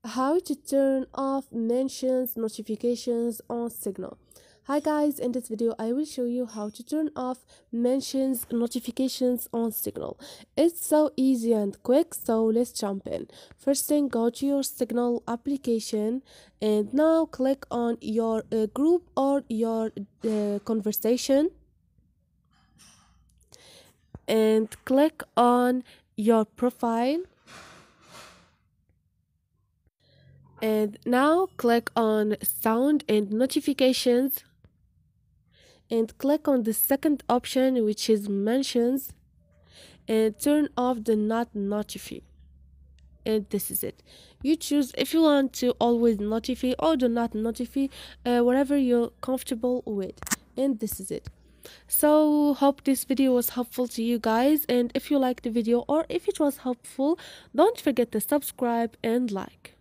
How to turn off mentions notifications on Signal. Hi guys, in this video I will show you how to turn off mentions notifications on Signal. It's so easy and quick, so let's jump in. First thing, go to your Signal application and now click on your group or your conversation and click on your profile. And now click on sound and notifications and click on the second option, which is mentions, and turn off the not notify. And this is it. You choose if you want to always notify or do not notify, whatever you're comfortable with. And this is it. So hope this video was helpful to you guys, and if you liked the video or if it was helpful, don't forget to subscribe and like.